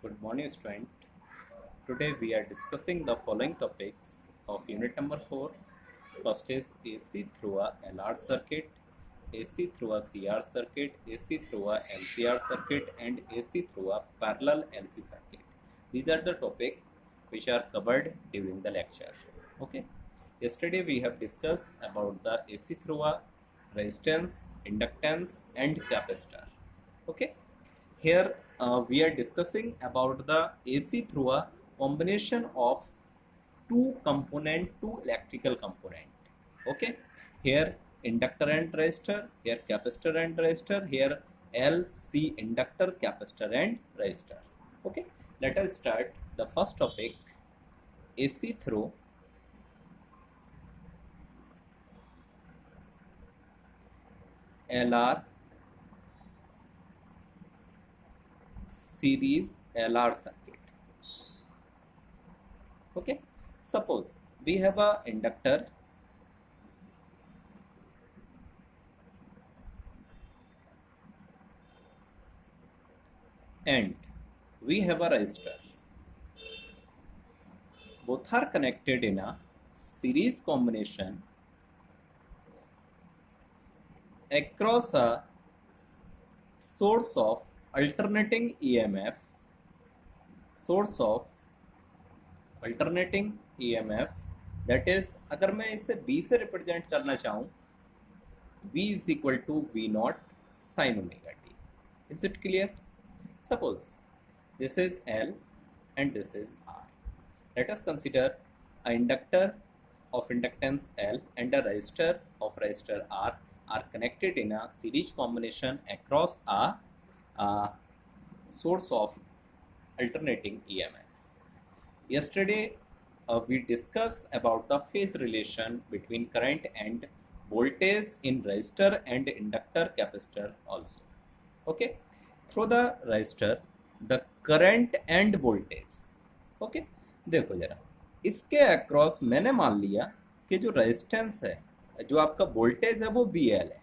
Good morning, student. Today we are discussing the following topics of unit number 4. First is AC through a LR circuit, AC through a CR circuit, AC through a LCR circuit, and AC through a parallel LC circuit. These are the topics which are covered during the lecture. Okay. Yesterday we have discussed about the AC through a resistance, inductance, and capacitor. Okay. Here we are discussing about the AC through a combination of two electrical component. Okay, here inductor and resistor, here capacitor and resistor, here L, C, inductor, capacitor and resistor. Okay, let us start the first topic, AC through LR series LR circuit. Okay, suppose we have a inductor and we have a resistor. Both are connected in a series combination across a source of alternating EMF, that is, अगर मैं इसे B से represent करना चाहूँ, V is equal to V naught sin omega t. Is it clear? Suppose this is L and this is R. Let us consider an inductor of inductance L and a resistor of resistor R are connected in a series combination across a source of alternating EMF. Yesterday we discussed about the phase relation between current and voltage in resistor and inductor capacitor also. Okay, through the resistor the current and voltage. Okay, देखो जरा इसके across मैंने मान लिया कि जो resistance है, जो आपका वोल्टेज है वो BL है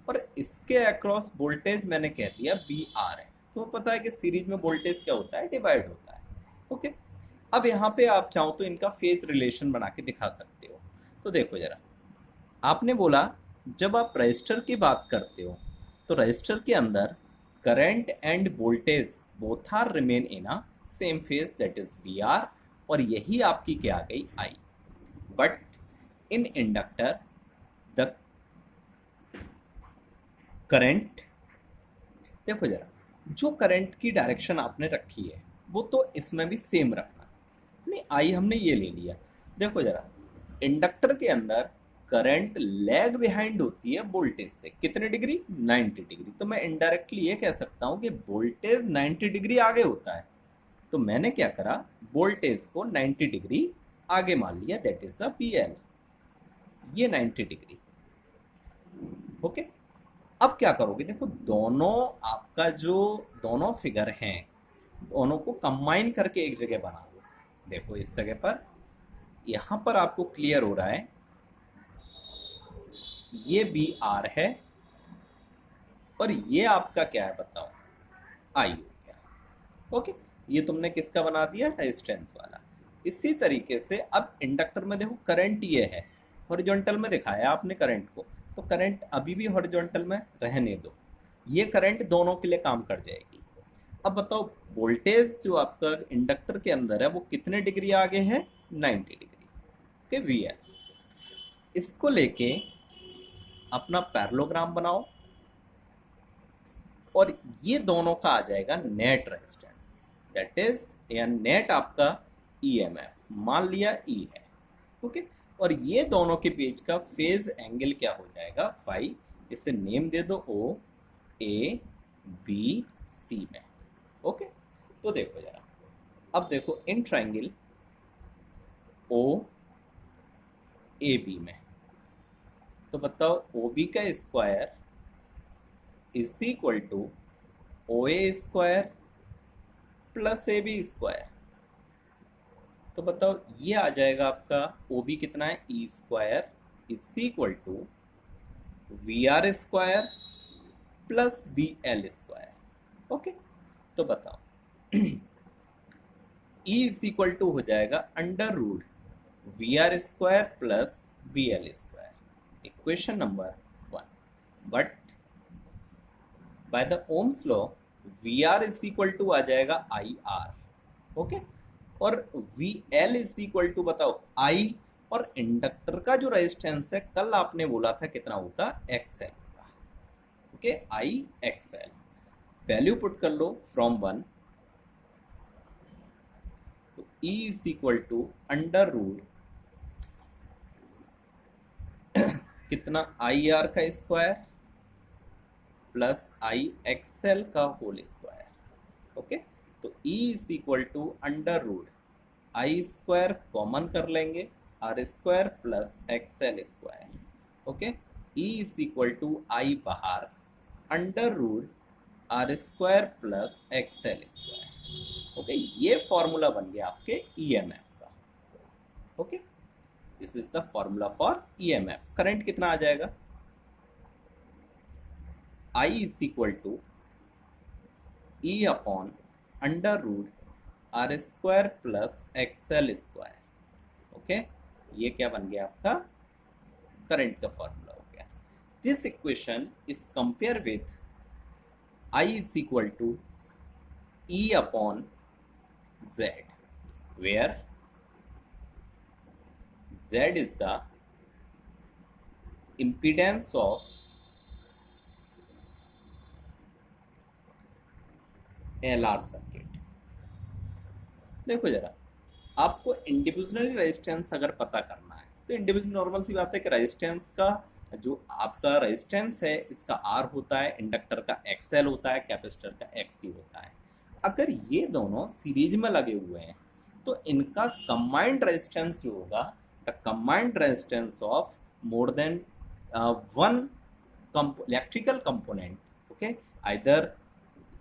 और इसके अक्रॉस वोल्टेज मैंने कह दिया BR है। तो पता है कि सीरीज में वोल्टेज क्या होता है, डिवाइड होता है। ओके, अब यहाँ पे आप चाहो तो इनका फेज रिलेशन बना के दिखा सकते हो। तो देखो जरा, आपने बोला जब आप रजिस्टर की बात करते हो तो रजिस्टर के अंदर current and voltage both are remain in a same phase, that is BR, और यही आपकी क्या आ गई I. But in inductor the current, देखो जरा, जो करंट की डायरेक्शन आपने रखी है वो तो इसमें भी सेम रखना। नहीं, आई हमने ये ले लिया। देखो जरा, इंडक्टर के अंदर करंट लैग बिहाइंड होती है वोल्टेज से कितने डिग्री, 90 डिग्री। तो मैं इनडायरेक्टली ये कह सकता हूं कि वोल्टेज 90 डिग्री आगे होता है। तो मैंने क्या करा, वोल्टेज को 90 डिग्री आगे मान लिया, दैट इज द BL, ये 90 डिग्री। ओके, अब क्या करोगे, देखो दोनों आपका जो दोनों फिगर हैं दोनों को कंबाइन करके एक जगह बना दो। देखो इस जगह पर, यहां पर आपको क्लियर हो रहा है ये BR है और ये आपका क्या है बताओ, I हो गया। ओके, ये तुमने किसका बना दिया, रेजिस्टेंस वाला। इसी तरीके से अब इंडक्टर में देखो करंट ये है, हॉरिजॉन्टल में दिखाया आपने करंट को, तो करंट अभी भी हॉरिजॉन्टल में रहने दो, ये करंट दोनों के लिए काम कर जाएगी। अब बताओ वोल्टेज जो आपका इंडक्टर के अंदर है वो कितने डिग्री आगे है, 90 डिग्री के VL। इसको लेके अपना पैरेललोग्राम बनाओ और ये दोनों का आ जाएगा नेट रेजिस्टेंस, दैट इज या नेट आपका EMF मान लिया E है। ओके, और ये दोनों के बीच का फेज एंगल क्या हो जाएगा, फाई। इसे नेम दे दो OABC में। ओके, तो देखो जरा, अब देखो इन ट्रायंगल OAB में, तो बताओ OB का square is equal to OA square plus AB square. तो बताओ ये आ जाएगा आपका OB कितना है, E square is equal to VR square plus BL square. Okay, तो बताओ E इज इक्वल टू हो जाएगा under root V R square plus V L square, equation number 1। But by the Ohm's law V R is equal to आ जाएगा I R, okay, और V L is equal to बताओ I, और inductor का जो resistance है कल आपने बोला था कितना होगा, एक्स एल होगा, okay, I X L. Value put कर लो फ्रॉम 1, तो E is equal to under root कितना आई आर का स्क्वायर प्लस आई एक्सएल का होल स्क्वायर, ओके। तो E is equal to under root I square common कर लेंगे, R square plus XL square, okay. E is equal to I बाहर under root R square plus XL square, okay. ये formula बन गया आपके EMF का, okay. This is the formula for EMF. Current कितना आ जाएगा, I is equal to E upon under root R square plus XL square, okay. ये क्या बन गया आपका करंट का फॉर्मूला हो गया। This equation is compare with I is equal to E upon Z, where Z is the impedance of LR circuit. देखो जरा, आपको इंडिविजुअली रेजिस्टेंस अगर पता करना है तो इंडिविजुअल नॉर्मल सी बात है कि रेजिस्टेंस का जो आपका रेजिस्टेंस है इसका R होता है, इंडक्टर का XL होता है, कैपेसिटर का XC होता है। अगर ये दोनों सीरीज में लगे हुए हैं तो इनका कंबाइंड रेजिस्टेंस जो होगा, the combined resistance of more than one electrical component, okay, either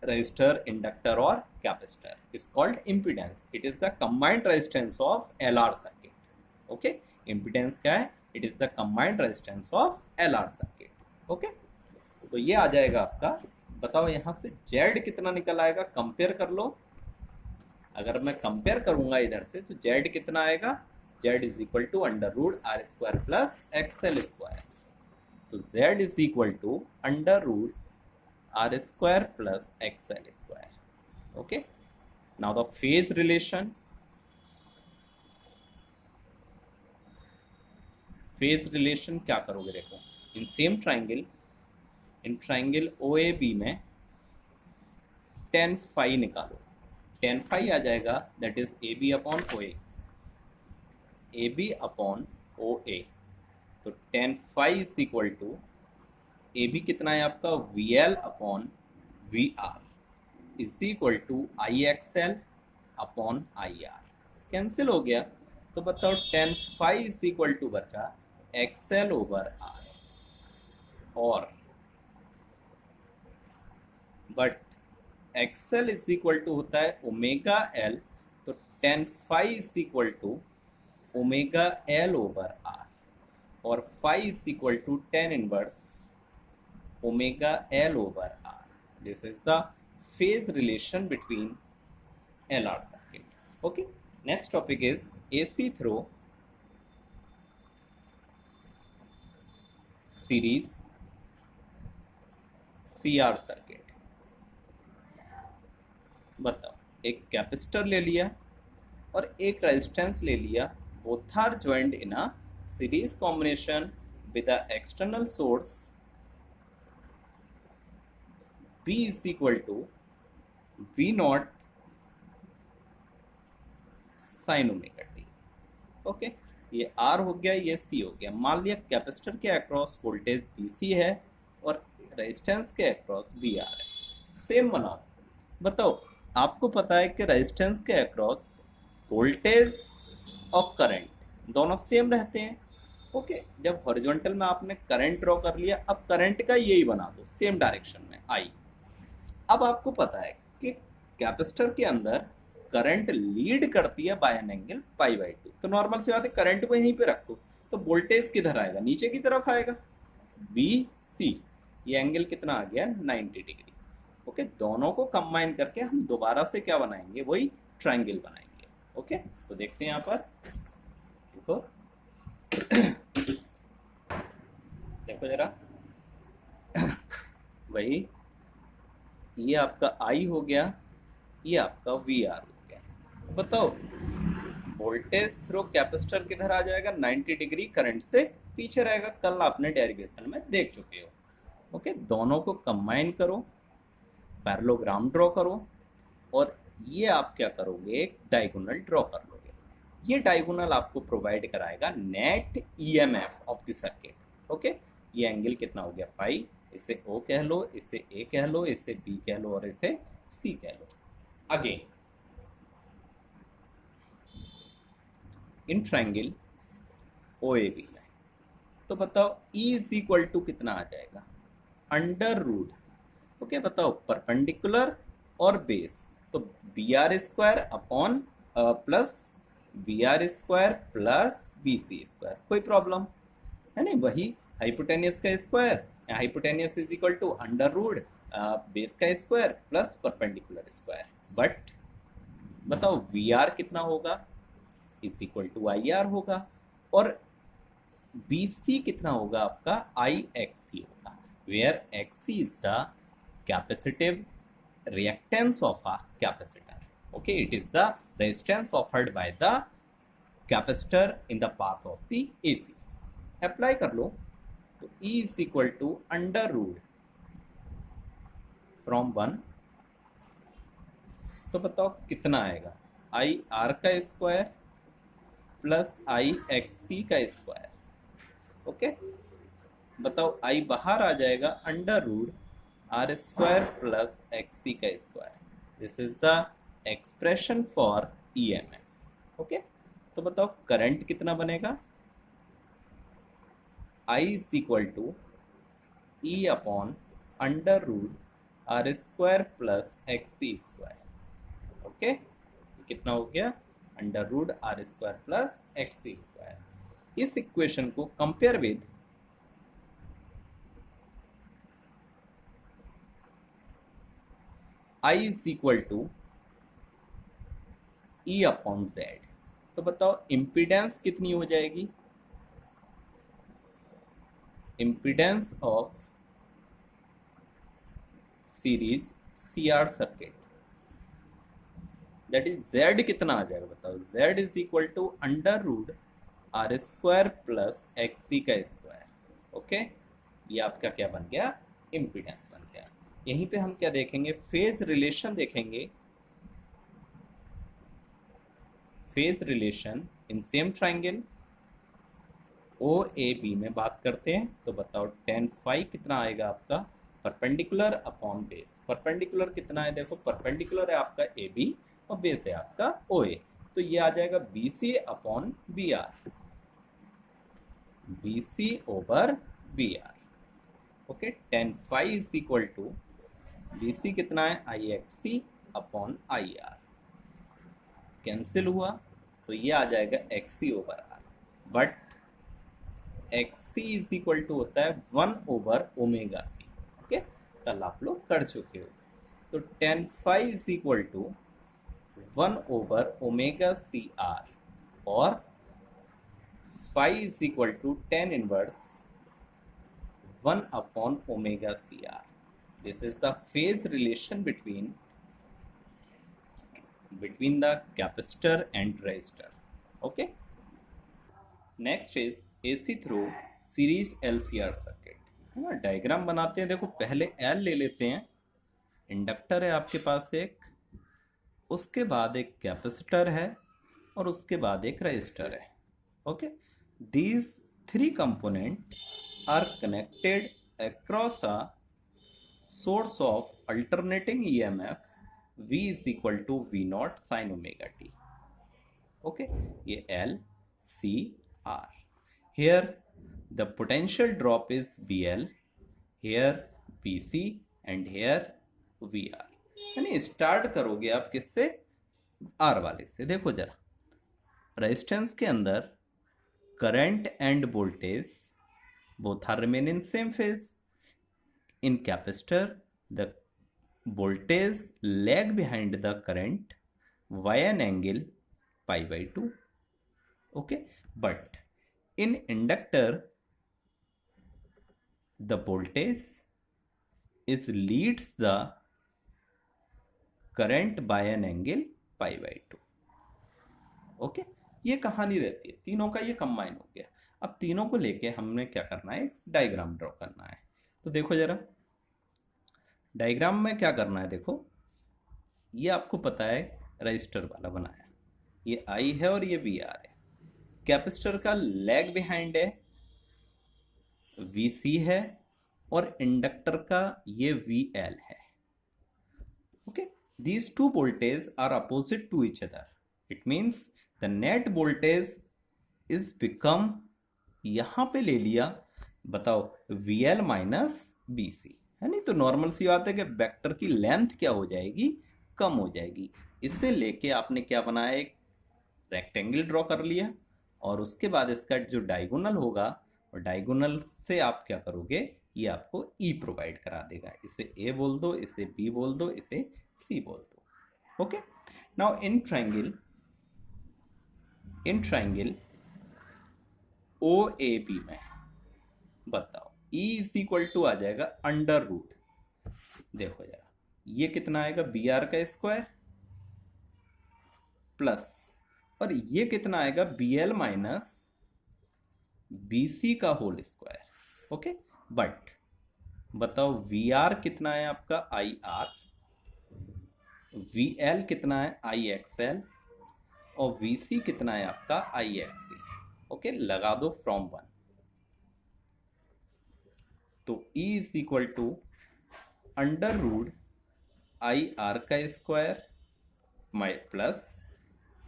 resistor, inductor or capacitor is called impedance. It is the combined resistance of LR circuit. Okay, impedance क्या है? It is the combined resistance of LR circuit. Okay, तो ये आ जाएगा आपका। बताओ यहाँ से Z कितना निकल आएगा, कंपेयर कर लो। अगर मैं कंपेयर करूंगा इधर से तो Z कितना आएगा, Z is equal to under root R square plus XL square. तो Z is equal to under root R square plus XL square, okay। Now the phase relation, क्या करोगे, देखो in same triangle, in triangle OAB में tan phi निकालो, tan phi आ जाएगा that is AB upon OA, AB upon OA। तो tan phi is equal to A B कितना है आपका VL upon VR is equal to I X L upon I R. Cancel हो गया तो बताओ tan phi इज इक्वल टू बचा XL ओवर R, और but XL is equal to होता है ओमेगा L, तो tan phi is equal to omega L over R, और phi is equal to tan inverse omega L over R. This is the phase relation between LR circuit. Okay. Next topic is AC through series CR circuit. बताओ, एक capacitor ले लिया और एक resistance ले लिया, both are joined in a series combination with the external source B is equal to V naught sin omega T, okay. ये R हो गया, ये C हो गया। मान लिया कैपेसिटर के अक्रॉस वोल्टेज BC है और रेजिस्टेंस के अक्रॉस BR है। सेम बनाओ, बताओ आपको पता है कि रेजिस्टेंस के अक्रॉस वोल्टेज और करंट दोनों सेम रहते हैं, ओके। जब हॉरिजॉन्टल में आपने करंट ड्रॉ कर लिया, अब करंट का यही बना दो सेम डायरेक्शन में I। अब आपको पता है कि कैपेसिटर के अंदर करंट लीड करती है by an angle pi by 2, तो नॉर्मल सी बात है करंट को यहीं पे रखो, तो वोल्टेज किधर आएगा, नीचे की तरफ आएगा, BC। ये एंगल कितना आ गया, 90 डिग्री, ओके। दोनों को कंबाइन करके हम दोबारा से क्या बनाएंगे, वही ट्राइंगल बनाएंगे, ओके, तो देखते हैं यहाँ पर, देखो देखो जरा, वही ये आपका आई हो गया, ये आपका वी आर हो गया। तो बताओ वोल्टेज थ्रू कैपेसिटर किधर आ जाएगा, 90 डिग्री करंट से पीछे रहेगा। कल आपने डेरिवेशन में देख चुके हो। ओके, दोनों को कंबाइन करो, पैरेललोग्राम ड्रॉ करो, और ये आप क्या करोगे, एक डायगोनल ड्रॉ कर लोगे। ये डायगोनल आपको प्रोवाइड कराएगा net EMF of the circuit. Okay, ये एंगल कितना हो गया फाई, इसे ओ कह लो, इसे ए कह लो, इसे बी कह लो, और इसे सी कह लो। Again in triangle O A B में, तो बताओ E इज इक्वल टू कितना आ जाएगा, अंडर रूट। ओके, बताओ परपेंडिकुलर और बेस, तो B R square upon plus B R square plus B C square, कोई प्रॉब्लम है नहीं। वही हाइपोटेनियस का square, hypotenuse is equal to under root base का square plus perpendicular square. But बताओ वी आर कितना होगा, is equal to I R होगा, और बी सी कितना होगा आपका, आई एक्स सी होगा, where X C is the capacitive reactance of a capacitor. Okay, it is the resistance offered by the capacitor in the path of the AC. Apply कर लो, तो E is equal to under root from 1, तो बताओ कितना आएगा, I R का square plus I X C का square. Okay, बताओ आई बाहर आ जाएगा, under root R square plus X C का square. This is the expression for EMF. Okay, तो बताओ करंट कितना बनेगा, I is equal to E upon under root R square plus X C square. Okay, कितना हो गया, under root R square plus X C square. इस equation को compare with I is equal to E upon Z, तो बताओ impedance कितनी हो जाएगी, impedance of series CR circuit, that is Z कितना आ जाएगा, बताओ Z is equal to under root R square plus X C का स्क्वायर। ओके, ये आपका क्या बन गया, इम्पीडेंस बन गया। यहीं पे हम क्या देखेंगे, फेज रिलेशन देखेंगे, phase relation in same triangle O A B में बात करते हैं। तो बताओ tan फाई कितना आएगा आपका, परपेंडिकुलर अपॉन बेस। परपेंडिकुलर कितना है, देखो परपेंडिकुलर है आपका ए बी और बेस है आपका ओ ए, तो ये आ जाएगा B C upon B R, B C over B R. Okay, tan phi is equal to B C कितना है, I X C upon I R, cancel हुआ, तो ये आ जाएगा X C over R. But X C is equal to होता है 1 over omega सी। Okay, कल आप लोग कर चुके हो। तो tan phi is equal to 1 over omega C R, और phi is equal to tan inverse 1 upon omega C R. This is the phase relation between the capacitor and resistor. Okay. Next is AC through series LCR circuit. है ना, diagram बनाते हैं। देखो पहले L ले लेते हैं, इंडक्टर है आपके पास एक, उसके बाद एक कैपेसिटर है, और उसके बाद एक रेजिस्टर है। Okay, these three components are connected across a source of alternating EMF V is equal to V naught sin omega t. Okay, ये L C R. Here the potential drop is BL, here BC and here VR. यानी start करोगे आप किससे, R वाले से। देखो जरा, resistance के अंदर current and voltage both are remain in same phase. In capacitor, the voltage lag behind the current by an angle pi by 2. Okay, but in inductor the voltage is leads the current by an angle pi by 2. Okay, ये कहानी रहती है, तीनों का ये combine हो गया। अब तीनों को लेके हमने क्या करना है, डायग्राम ड्रॉ करना है। तो देखो जरा डायग्राम में क्या करना है। देखो ये आपको पता है रजिस्टर वाला बनाया, ये आई है और ये वी आर है। कैपेसिटर का लैग बिहाइंड है वी सी है और इंडक्टर का ये वी एल है। Okay, these two voltages are opposite to each other. It means the net voltage is become, यहां पे ले लिया, बताओ VL माइनस BC है नहीं। तो नॉर्मल सी बात है कि वेक्टर की लेंथ क्या हो जाएगी, कम हो जाएगी। इसे लेके आपने क्या बनाया, एक रेक्टेंगल ड्रॉ कर लिया और उसके बाद इसका जो डायगोनल होगा और डायगोनल से आप क्या करोगे, ये आपको E प्रोवाइड करा देगा। इसे A बोल दो, इसे B बोल दो, इसे C बोल दो। Okay, now in triangle OAB में बताओ E इज इक्वल टू आ जाएगा अंडर रूट, देखो जरा ये कितना आएगा, BR का स्क्वायर प्लस, और ये कितना आएगा, BL माइनस BC का होल स्क्वायर। ओके, बट बताओ VR कितना है आपका IR, VL कितना है IXL और VC कितना है आपका IXC। ओके, लगा दो फ्रॉम 1। तो E is equal to under root IR का square plus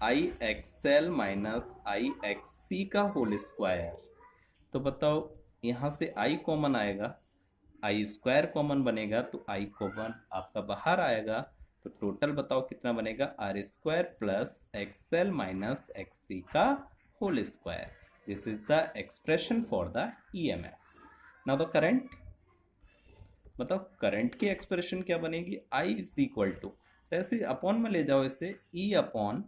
IXL minus IXC का होल स्क्वायर। तो बताओ यहाँ से I कॉमन आएगा, आई स्क्वायर कॉमन बनेगा, तो आई कॉमन आपका बाहर आएगा। तो टोटल बताओ कितना बनेगा, R square plus XL minus XC का whole square. This is the expression for the EMF. Now the current, बताओ करंट की एक्सप्रेशन क्या बनेगी, आई इज इक्वल टू, ऐसे अपॉन में ले जाओ इसे, E upon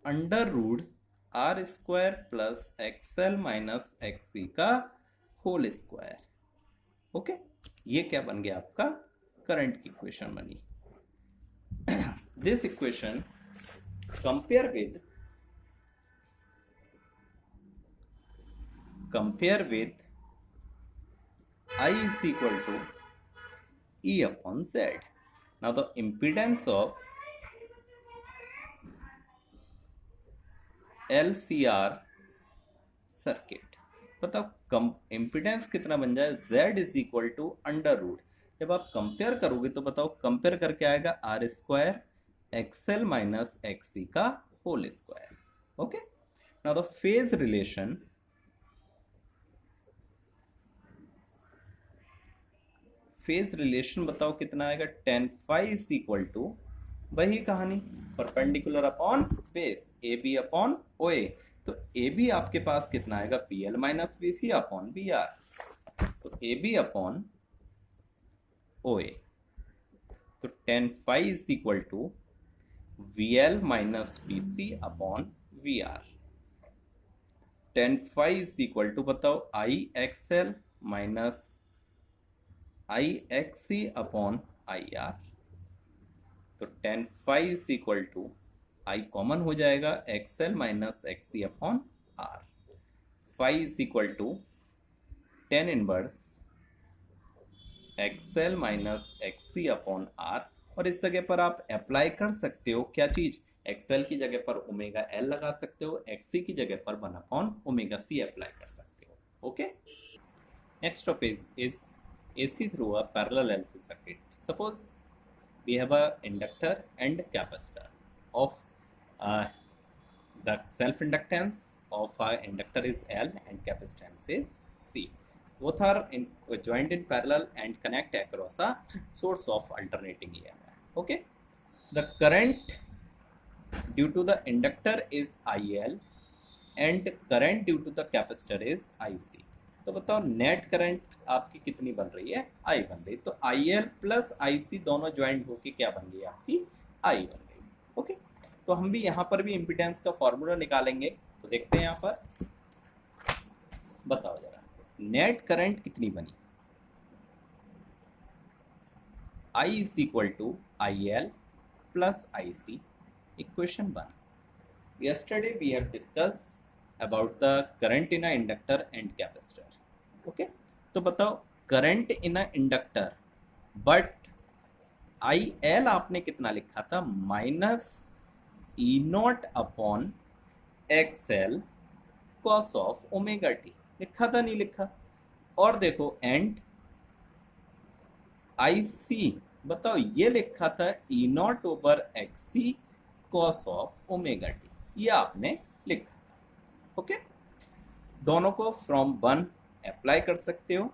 under root R square plus XL minus XC का होल स्क्वायर। ओके, ये क्या बन गया आपका, करंट की इक्वेशन बनी। This equation compare with I is equal to E upon Z. Now the impedance of LCR circuit, बताओ impedance कितना बन जाए, Z is equal to under root. जब आप कंपेयर करोगे तो बताओ कंपेयर करके आएगा R square XL minus XC का whole square. Okay, now the phase relation बताओ कितना आएगा, tan phi is equal to, वही कहानी, perpendicular upon base A B upon O A. तो ए बी आपके पास कितना आएगा, P L minus B C upon B are. तो A B upon O A, तो tan phi is equal to V L minus B C upon V R. tan phi is equal to बताओ I X L minus I X C upon I R. तो tan phi is equal to, I common हो जाएगा, X L minus X C upon R. phi is equal to tan inverse X L minus X C upon R. और इस जगह पर आप apply कर सकते हो क्या चीज, एक्सएल की जगह पर ओमेगा एल लगा सकते हो, एक्सी की जगह पर 1 अपॉन ओमेगा सी अप्लाई कर सकते हो। Okay, next topic is AC through a parallel LC circuit. Suppose we have a inductor and capacitor of the self inductance of our inductor is L and capacitance is C. Both are joined in parallel and connect across a source of alternating EMF. Okay, the current due to the inductor is IL and current due to the capacitor is IC. तो बताओ net current आपकी कितनी बन रही है, आई बन रही। तो आई एल प्लस आई सी दोनों ज्वाइंट होके क्या बन गई आपकी, आई बन गई। ओके, तो हम भी यहाँ पर भी इम्पिडेंस का फॉर्मूला निकालेंगे। तो देखते हैं यहाँ पर, बताओ जरा नेट करंट कितनी बनी। I is equal to IL plus IC, equation 1. Yesterday we have discussed about the current in a inductor and capacitor. Okay, तो बताओ current in a inductor, but IL आपने कितना लिखा था, minus E naught upon XL cos of omega T लिखा था, नहीं लिखा। और देखो एंड IC बताओ ये लिखा था E naught over XC cos of omega T, ये आपने लिखा था। ओके, दोनों को फ्रॉम 1 अप्लाई कर सकते हो।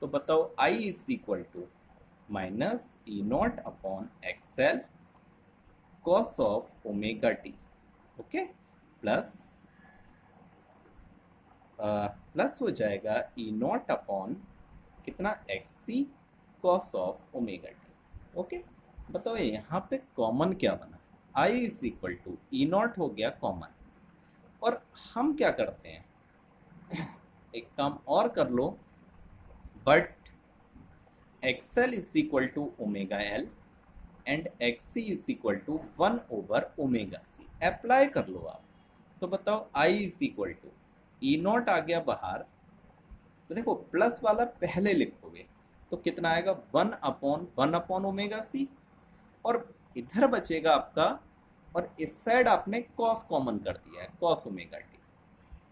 तो बताओ I is equal to minus E naught upon XL cos of omega T, okay, plus हो जाएगा ई नॉट अपॉन कितना XC cos of omega T. Okay, बताओ यहाँ पे कॉमन क्या बना, I is equal to E naught हो गया कॉमन। और हम क्या करते हैं, एक काम और कर लो, but XL is equal to omega L and XC is equal to 1 over omega C, apply कर लो आप। तो बताओ I is equal to E naught आ गया बाहर, तो देखो प्लस वाला पहले लिखोगे तो कितना आएगा 1 अपॉन ओमेगा सी, और इधर बचेगा आपका, और इस साइड आपने कॉस कॉमन कर दिया है, cos omega T.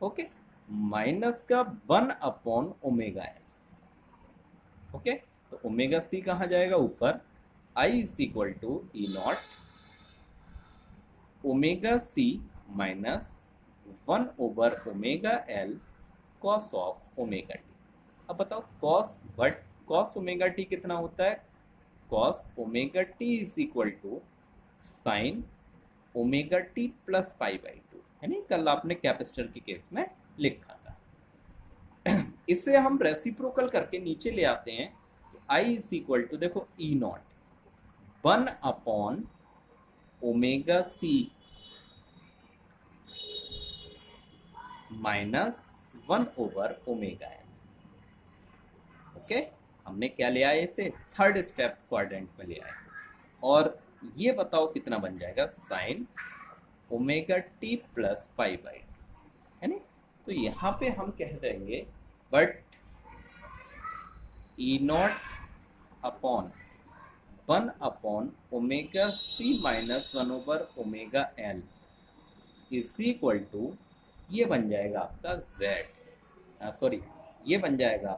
Okay, minus का 1 अपॉन ओमेगा एल। ओके, तो ओमेगा सी कहाँ जाएगा ऊपर, I is equal to E naught omega C minus 1 over omega L cos of omega T. अब बताओ cos, but cos omega T कितना होता है, cos omega T is equal to sine omega T plus pi by 2, है नहीं, कल आपने capacitor के केस में लिखा था। इसे हम रेसिप्रोकल करके नीचे ले आते हैं। आई इज इक्वल टू देखो E naught 1 upon omega C minus 1 over omega L. Okay, हमने क्या लिया है, इसे थर्ड स्टेप क्वाड्रेंट में लिया है। और ये बताओ कितना बन जाएगा, sine omega T plus pi by, है नहीं। तो यहाँ पे हम कह देंगे but E naught upon 1 upon omega C minus 1 over omega L is equal to, ये बन जाएगा आपका Z, सॉरी ये बन जाएगा